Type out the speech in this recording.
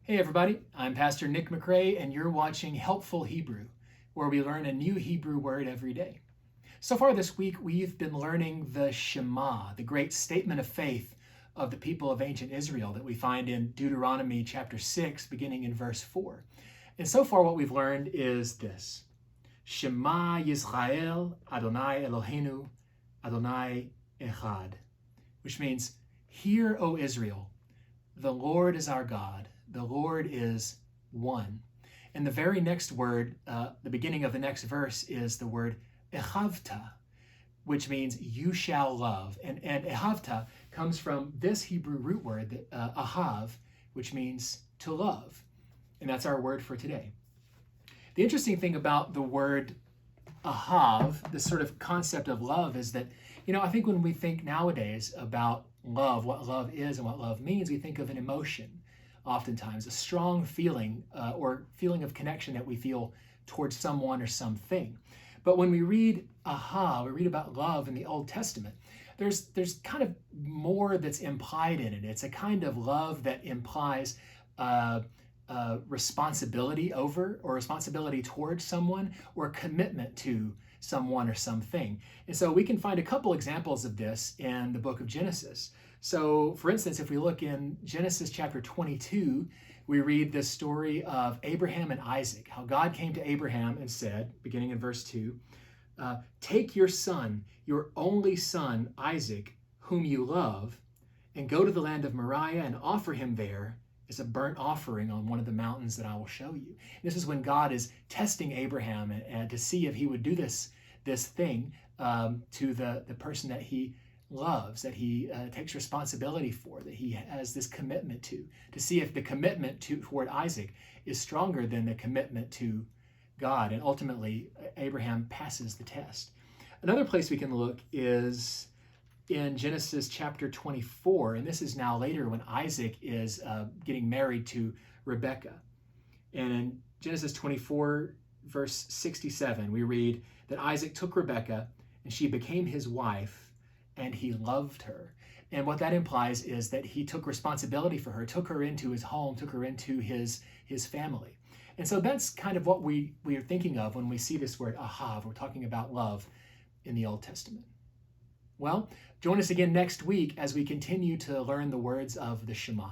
Hey everybody, I'm Pastor Nick McRae and you're watching Helpful Hebrew, where we learn a new Hebrew word every day. So far this week, we've been learning the Shema, the great statement of faith of the people of ancient Israel that we find in Deuteronomy chapter 6, beginning in verse 4. And so far what we've learned is this: Shema Yisrael, Adonai Eloheinu, Adonai Echad, which means, "Hear, O Israel, the Lord is our God. The Lord is one." And the very next word, the beginning of the next verse, is the word Ahavta, which means you shall love. And Ahavta comes from this Hebrew root word, Ahav, which means to love. And that's our word for today. The interesting thing about the word Ahav, this sort of concept of love, is that, I think when we think nowadays about love, what love is and what love means, we think of an emotion, oftentimes a strong feeling or feeling of connection that we feel towards someone or something. But when we read Ahav, we read about love in the Old Testament, there's kind of more that's implied in it. It's a kind of love that implies responsibility over or responsibility towards someone or commitment to someone or something. And so we can find a couple examples of this in the book of Genesis. So for instance, if we look in Genesis chapter 22, we read this story of Abraham and Isaac, how God came to Abraham and said, beginning in verse 2, "Take your son, your only son, Isaac, whom you love, and go to the land of Moriah and offer him there as a burnt offering on one of the mountains that I will show you." And this is when God is testing Abraham and to see if he would do this thing to the person that he loves, that he takes responsibility for, that he has this commitment to see if the commitment toward Isaac is stronger than the commitment to God. And ultimately, Abraham passes the test. Another place we can look is in Genesis chapter 24, and this is now later when Isaac is getting married to Rebekah. And in Genesis 24, verse 67, we read that Isaac took Rebekah and she became his wife and he loved her. And what that implies is that he took responsibility for her, took her into his home, took her into his family. And so that's kind of what we are thinking of when we see this word Ahav. We're talking about love in the Old Testament. Well, join us again next week as we continue to learn the words of the Shema.